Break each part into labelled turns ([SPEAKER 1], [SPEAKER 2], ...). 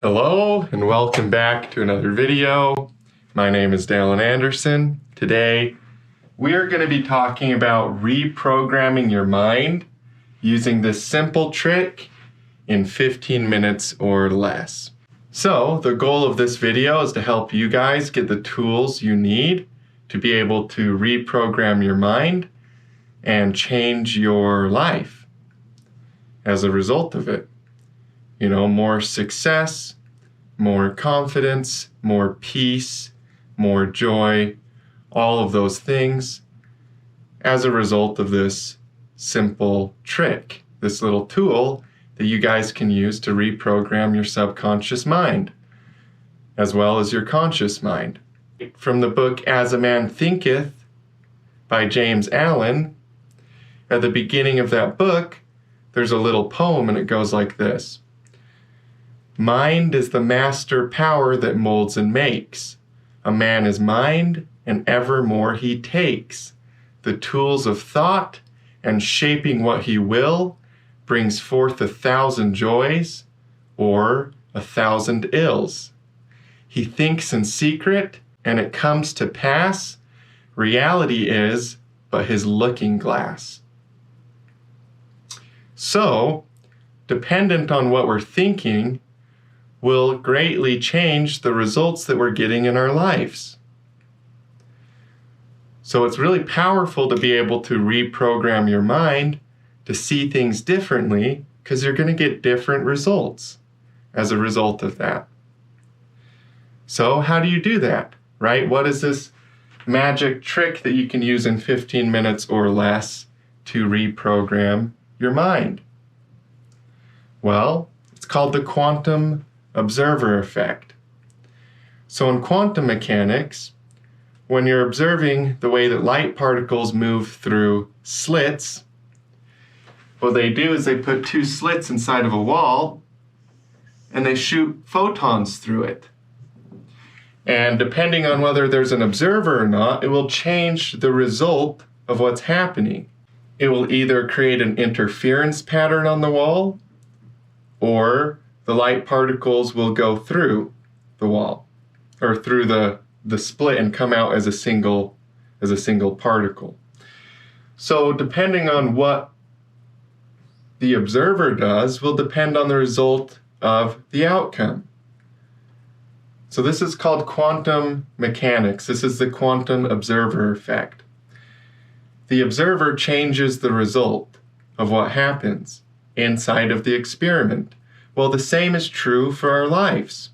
[SPEAKER 1] Hello and welcome back to another video. My name is Dallin Anderson. Today we are going to be talking about reprogramming your mind using this simple trick in 15 minutes or less. So the goal of this video is to help you guys get the tools you need to be able to reprogram your mind and change your life as a result of it. More success, more confidence, more peace, more joy, all of those things as a result of this simple trick, this little tool that you guys can use to reprogram your subconscious mind, as well as your conscious mind. From the book As a Man Thinketh by James Allen, at the beginning of that book, there's a little poem and it goes like this. Mind is the master power that molds and makes. A man is mind, and evermore he takes the tools of thought, and shaping what he will, brings forth 1,000 joys or 1,000 ills. He thinks in secret, and it comes to pass. Reality is but his looking glass. So, dependent on what we're thinking, will greatly change the results that we're getting in our lives. So it's really powerful to be able to reprogram your mind to see things differently, because you're going to get different results as a result of that. So how do you do that, right? What is this magic trick that you can use in 15 minutes or less to reprogram your mind? Well, it's called the quantum observer effect. So in quantum mechanics, when you're observing the way that light particles move through slits, what they do is they put two slits inside of a wall and they shoot photons through it. And depending on whether there's an observer or not, it will change the result of what's happening. It will either create an interference pattern on the wall, or the light particles will go through the wall or through the split and come out as a single particle. So depending on what the observer does will depend on the result of the outcome. So this is called quantum mechanics. This is the quantum observer effect. The observer changes the result of what happens inside of the experiment. Well, the same is true for our lives.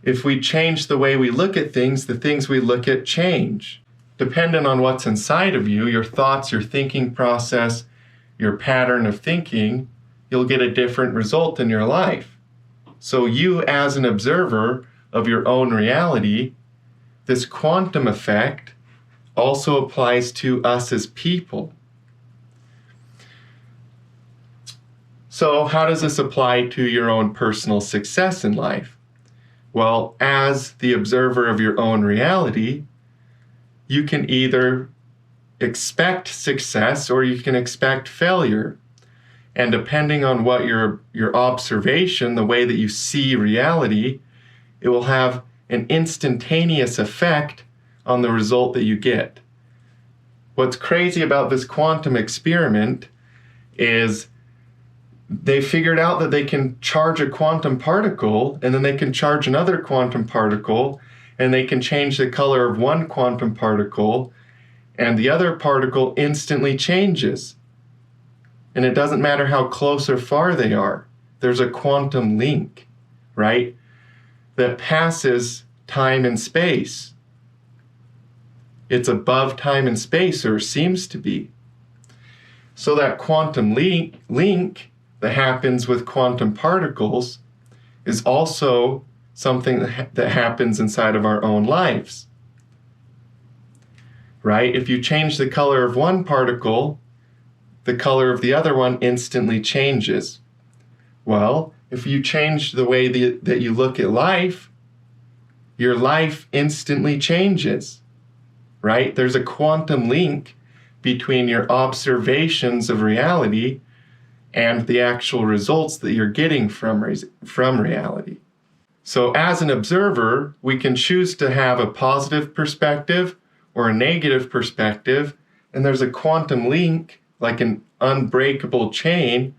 [SPEAKER 1] If we change the way we look at things, the things we look at change. Depending on what's inside of you, your thoughts, your thinking process, your pattern of thinking, you'll get a different result in your life. So you, as an observer of your own reality, this quantum effect also applies to us as people. So how does this apply to your own personal success in life? Well, as the observer of your own reality, you can either expect success or you can expect failure. And depending on what your observation, the way that you see reality, it will have an instantaneous effect on the result that you get. What's crazy about this quantum experiment is they figured out that they can charge a quantum particle, and then they can charge another quantum particle, and they can change the color of one quantum particle, and the other particle instantly changes. And it doesn't matter how close or far they are. There's a quantum link, right, that passes time and space. It's above time and space, or seems to be. So that quantum link that happens with quantum particles is also something that happens inside of our own lives, right? If you change the color of one particle, the color of the other one instantly changes. Well, if you change the way that you look at life, your life instantly changes, right? There's a quantum link between your observations of reality and the actual results that you're getting from reality. So as an observer, we can choose to have a positive perspective or a negative perspective, and there's a quantum link, like an unbreakable chain,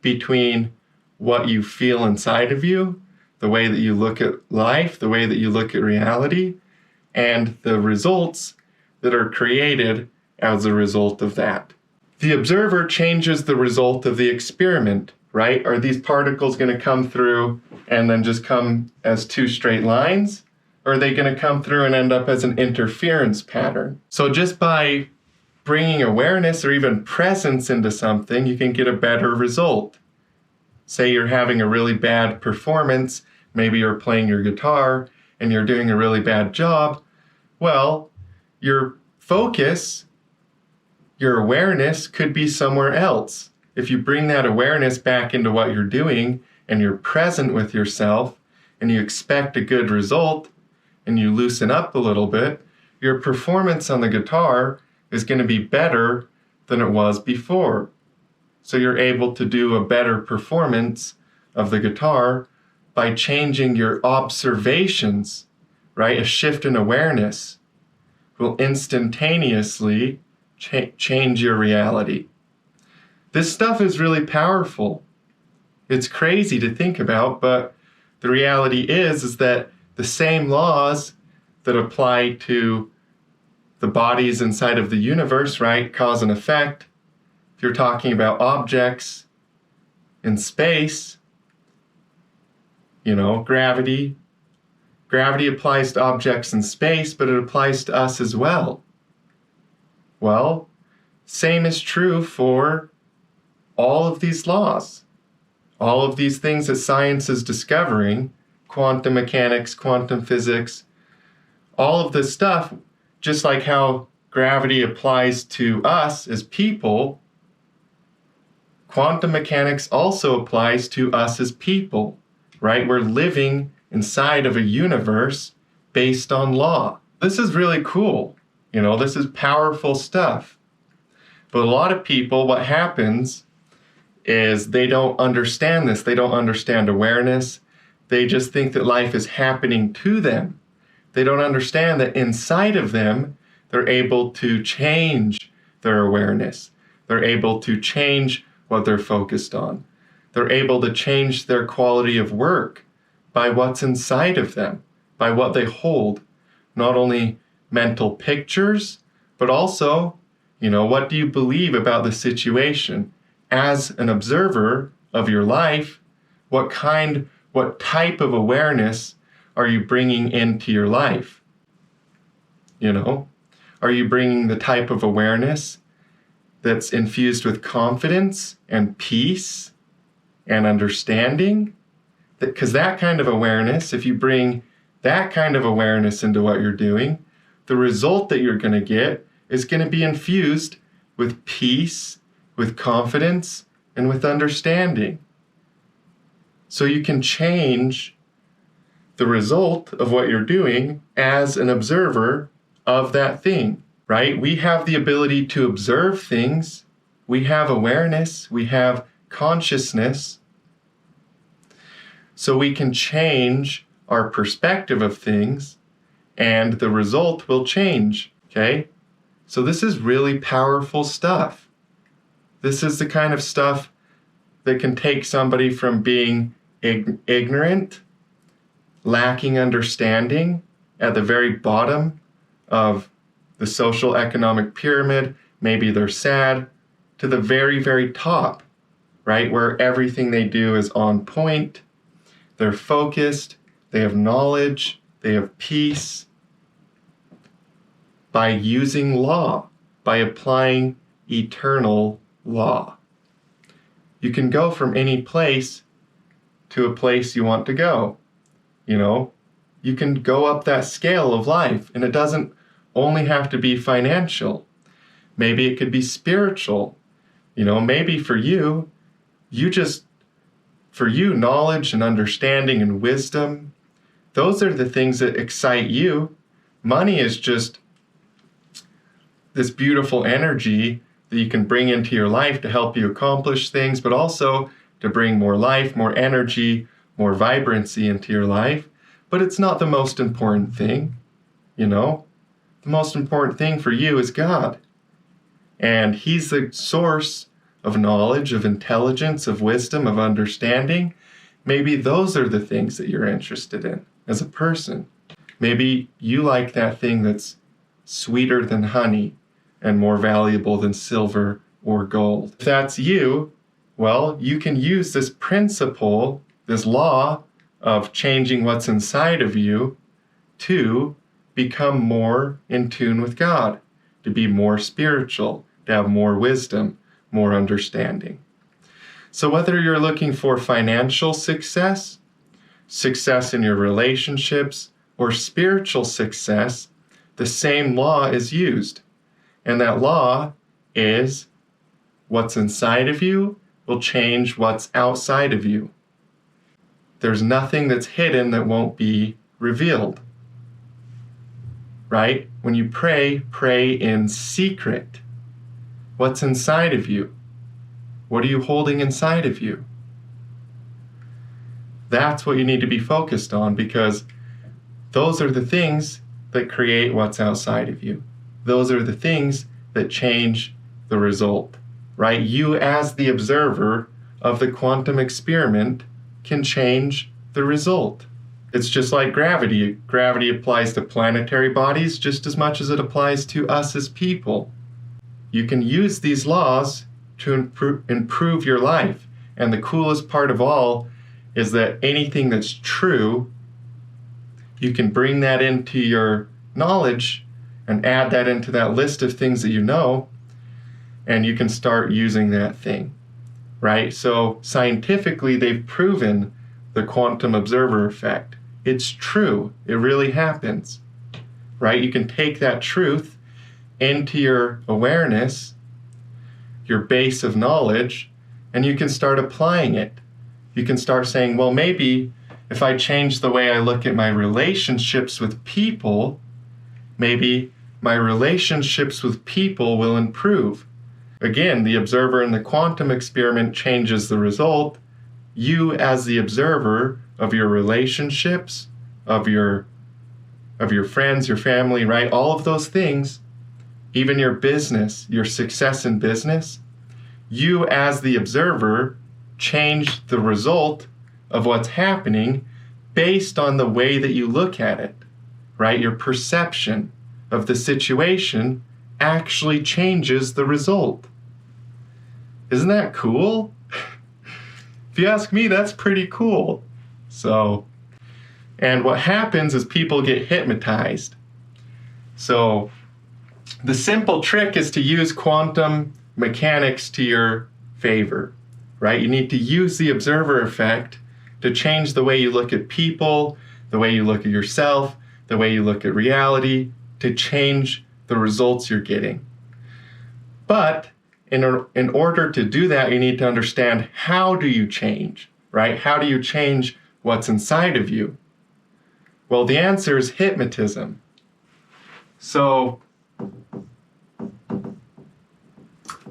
[SPEAKER 1] between what you feel inside of you, the way that you look at life, the way that you look at reality, and the results that are created as a result of that. The observer changes the result of the experiment, right? Are these particles going to come through and then just come as two straight lines? Or are they going to come through and end up as an interference pattern? So just by bringing awareness or even presence into something, you can get a better result. Say you're having a really bad performance, maybe you're playing your guitar and you're doing a really bad job. Well, your focus, your awareness could be somewhere else. If you bring that awareness back into what you're doing and you're present with yourself and you expect a good result and you loosen up a little bit, your performance on the guitar is going to be better than it was before. So you're able to do a better performance of the guitar by changing your observations, right? A shift in awareness will instantaneously change your reality. This stuff is really powerful. It's crazy to think about, but the reality is that the same laws that apply to the bodies inside of the universe, right? Cause and effect. If you're talking about objects in space, gravity. Gravity applies to objects in space, but it applies to us as well. Well, same is true for all of these laws. All of these things that science is discovering, quantum mechanics, quantum physics, all of this stuff, just like how gravity applies to us as people, quantum mechanics also applies to us as people, right? We're living inside of a universe based on law. This is really cool. This is powerful stuff. But a lot of people, what happens is they don't understand this. They don't understand awareness. They just think that life is happening to them. They don't understand that inside of them, they're able to change their awareness. They're able to change what they're focused on. They're able to change their quality of work by what's inside of them, by what they hold. Not only mental pictures, but also, what do you believe about the situation? As an observer of your life, what type of awareness are you bringing into your life? Are you bringing the type of awareness that's infused with confidence and peace and understanding? Because that kind of awareness, if you bring that kind of awareness into what you're doing, the result that you're going to get is going to be infused with peace, with confidence, and with understanding. So you can change the result of what you're doing as an observer of that thing, right? We have the ability to observe things. We have awareness. We have consciousness. So we can change our perspective of things and the result will change, okay? So this is really powerful stuff. This is the kind of stuff that can take somebody from being ignorant, lacking understanding at the very bottom of the social economic pyramid, maybe they're sad, to the very, very top, right? Where everything they do is on point, they're focused, they have knowledge, they have peace. By using law, by applying eternal law. You can go from any place to a place you want to go. You can go up that scale of life, and it doesn't only have to be financial. Maybe it could be spiritual. Maybe for you, knowledge and understanding and wisdom, those are the things that excite you. Money is just this beautiful energy that you can bring into your life to help you accomplish things, but also to bring more life, more energy, more vibrancy into your life. But it's not the most important thing, you know? The most important thing for you is God. And He's the source of knowledge, of intelligence, of wisdom, of understanding. Maybe those are the things that you're interested in as a person. Maybe you like that thing that's sweeter than honey and more valuable than silver or gold. If that's you, well, you can use this principle, this law of changing what's inside of you to become more in tune with God, to be more spiritual, to have more wisdom, more understanding. So whether you're looking for financial success, success in your relationships, or spiritual success, the same law is used. And that law is what's inside of you will change what's outside of you. There's nothing that's hidden that won't be revealed. Right? When you pray, pray in secret. What's inside of you? What are you holding inside of you? That's what you need to be focused on, because those are the things that create what's outside of you. Those are the things that change the result, right? You as the observer of the quantum experiment can change the result. It's just like gravity. Gravity applies to planetary bodies just as much as it applies to us as people. You can use these laws to improve your life. And the coolest part of all is that anything that's true, you can bring that into your knowledge and add that into that list of things that you know, and you can start using that thing, right? So scientifically, they've proven the quantum observer effect. It's true. It really happens, right? You can take that truth into your awareness, your base of knowledge, and you can start applying it. You can start saying, well, maybe if I change the way I look at my relationships with people, maybe my relationships with people will improve. Again, the observer in the quantum experiment changes the result. You as the observer of your relationships, of your friends, your family, right? All of those things, even your business, your success in business, you as the observer change the result of what's happening based on the way that you look at it, right? Your perception of the situation actually changes the result. Isn't that cool? If you ask me, that's pretty cool. So, and what happens is people get hypnotized. So, the simple trick is to use quantum mechanics to your favor, right? You need to use the observer effect to change the way you look at people, the way you look at yourself, the way you look at reality, to change the results you're getting. But in order to do that, you need to understand, how do you change, right? How do you change what's inside of you? Well, the answer is hypnotism. So,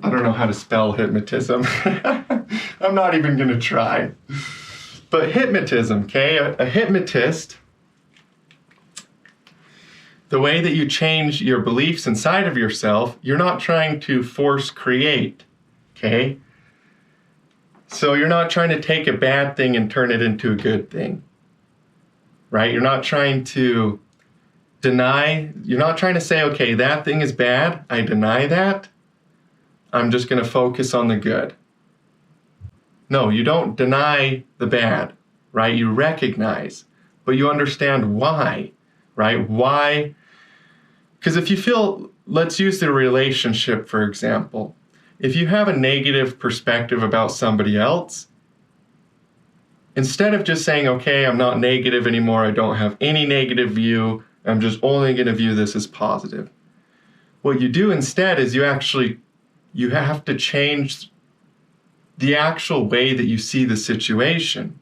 [SPEAKER 1] I don't know how to spell hypnotism. I'm not even going to try. But hypnotism, okay? A hypnotist, the way that you change your beliefs inside of yourself, you're not trying to force create, okay? So you're not trying to take a bad thing and turn it into a good thing, right? You're not trying to deny, you're not trying to say, okay, that thing is bad, I deny that, I'm just going to focus on the good. No, you don't deny the bad, right? You recognize, but you understand why, right? Why? Because if you feel, let's use the relationship, for example. If you have a negative perspective about somebody else, instead of just saying, okay, I'm not negative anymore, I don't have any negative view, I'm just only going to view this as positive. What you do instead is you have to change the actual way that you see the situation.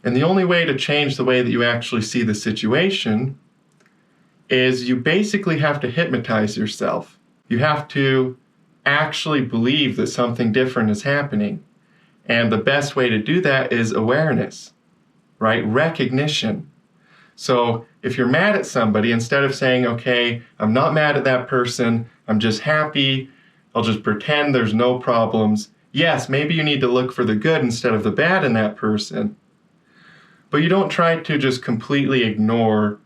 [SPEAKER 1] And the only way to change the way that you actually see the situation is you basically have to hypnotize yourself. You have to actually believe that something different is happening. And the best way to do that is awareness, right? Recognition. So if you're mad at somebody, instead of saying, okay, I'm not mad at that person, I'm just happy, I'll just pretend there's no problems. Yes, maybe you need to look for the good instead of the bad in that person. But you don't try to just completely ignore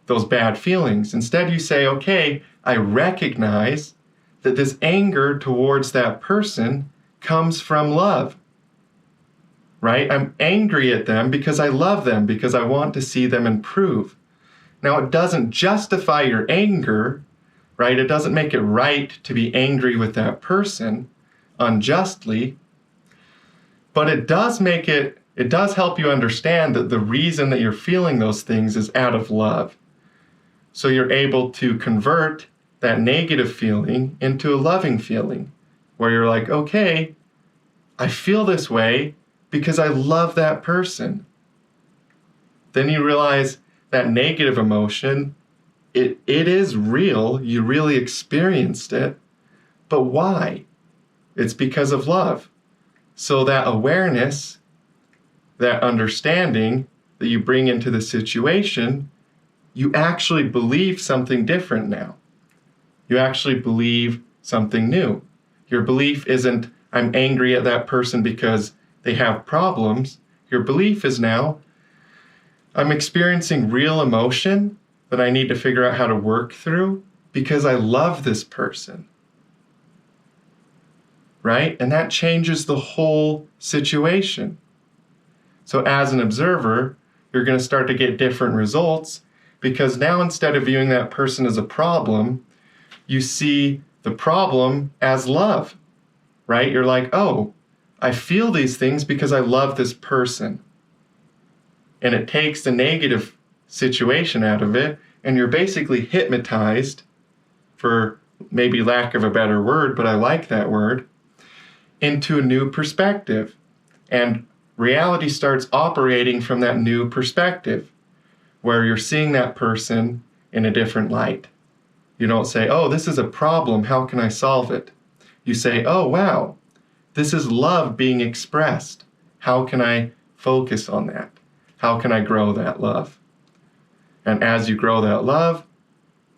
[SPEAKER 1] those bad feelings. Instead, you say, okay, I recognize that this anger towards that person comes from love, right? I'm angry at them because I love them, because I want to see them improve. Now, it doesn't justify your anger, right? It doesn't make it right to be angry with that person unjustly, but it does help you understand that the reason that you're feeling those things is out of love. So you're able to convert that negative feeling into a loving feeling, where you're like, okay, I feel this way because I love that person. Then you realize that negative emotion, it is real, you really experienced it, but why? It's because of love. So that awareness, that understanding that you bring into the situation, you actually believe something different now. You actually believe something new. Your belief isn't, I'm angry at that person because they have problems. Your belief is now, I'm experiencing real emotion that I need to figure out how to work through because I love this person. Right? And that changes the whole situation. So as an observer, you're going to start to get different results, because now instead of viewing that person as a problem, you see the problem as love, right? You're like, oh, I feel these things because I love this person. And it takes the negative situation out of it, and you're basically hypnotized, for maybe lack of a better word, but I like that word, into a new perspective. And reality starts operating from that new perspective, where you're seeing that person in a different light. You don't say, oh, this is a problem, how can I solve it? You say, oh, wow, this is love being expressed. How can I focus on that? How can I grow that love? And as you grow that love,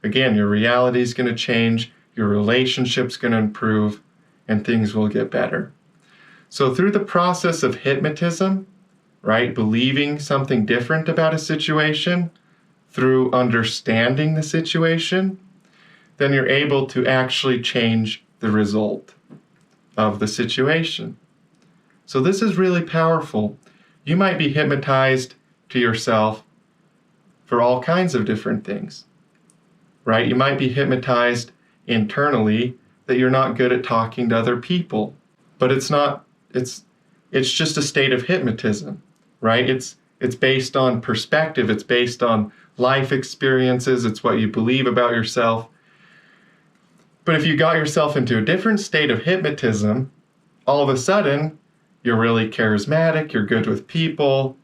[SPEAKER 1] again, your reality is going to change, your relationship's going to improve, and things will get better. So through the process of hypnotism, right, believing something different about a situation, through understanding the situation, then you're able to actually change the result of the situation. So this is really powerful. You might be hypnotized to yourself for all kinds of different things, right? You might be hypnotized internally that you're not good at talking to other people, but it's just a state of hypnotism, right? It's based on perspective, it's based on life experiences, it's what you believe about yourself. But if you got yourself into a different state of hypnotism, all of a sudden, you're really charismatic, you're good with people,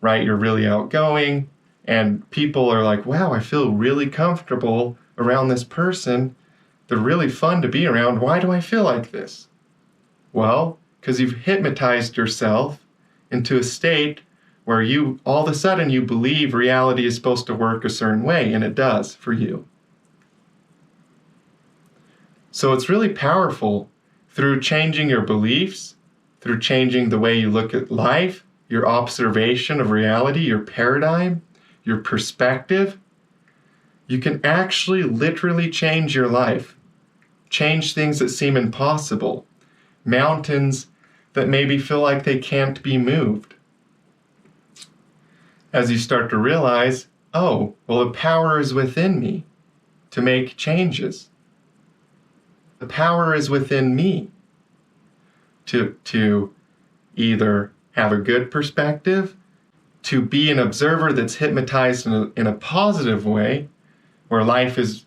[SPEAKER 1] right? You're really outgoing, and people are like, wow, I feel really comfortable around this person. They're really fun to be around. Why do I feel like this? Well, because you've hypnotized yourself into a state where all of a sudden you believe reality is supposed to work a certain way, and it does for you. So it's really powerful through changing your beliefs, through changing the way you look at life, your observation of reality, your paradigm, your perspective. You can actually literally change your life, change things that seem impossible, mountains that maybe feel like they can't be moved. As you start to realize, oh, well, the power is within me to make changes. The power is within me to either have a good perspective, to be an observer that's hypnotized in a positive way, where life is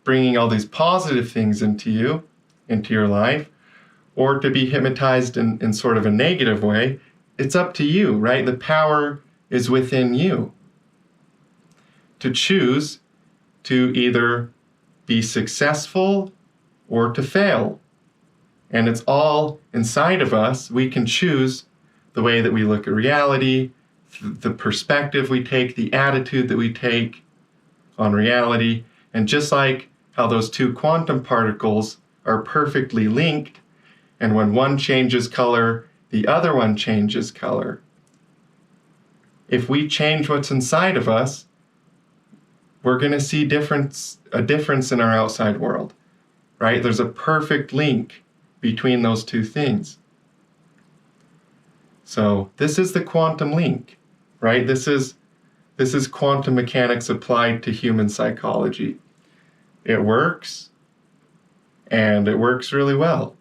[SPEAKER 1] bringing all these positive things into your life, or to be hypnotized in sort of a negative way. It's up to you, right? The power is within you to choose to either be successful or to fail. And it's all inside of us. We can choose the way that we look at reality, the perspective we take, the attitude that we take on reality. And just like how those two quantum particles are perfectly linked, and when one changes color, the other one changes color. If we change what's inside of us, we're going to see a difference in our outside world, right? There's a perfect link between those two things. So this is the quantum link, right? This is quantum mechanics applied to human psychology. It works, and it works really well.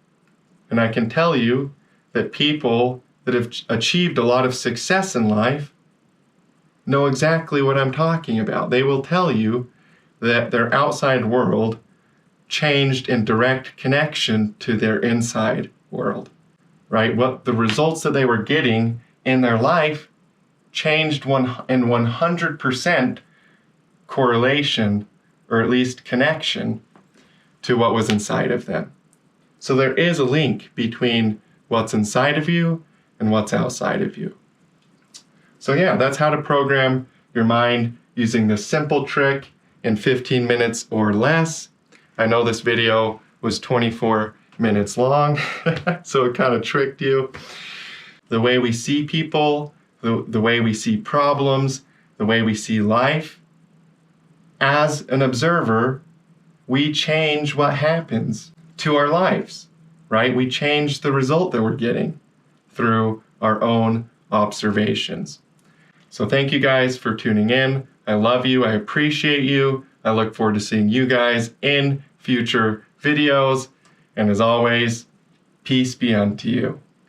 [SPEAKER 1] And I can tell you that people that have achieved a lot of success in life know exactly what I'm talking about. They will tell you that their outside world changed in direct connection to their inside world, right? What the results that they were getting in their life changed in 100% correlation, or at least connection, to what was inside of them. So there is a link between what's inside of you and what's outside of you. So yeah, that's how to program your mind using this simple trick in 15 minutes or less. I know this video was 24 minutes long, so it kind of tricked you. The way we see people, the way we see problems, the way we see life, as an observer, we change what happens to our lives, right? We change the result that we're getting through our own observations. So thank you guys for tuning in. I love you. I appreciate you. I look forward to seeing you guys in future videos. And as always, peace be unto you.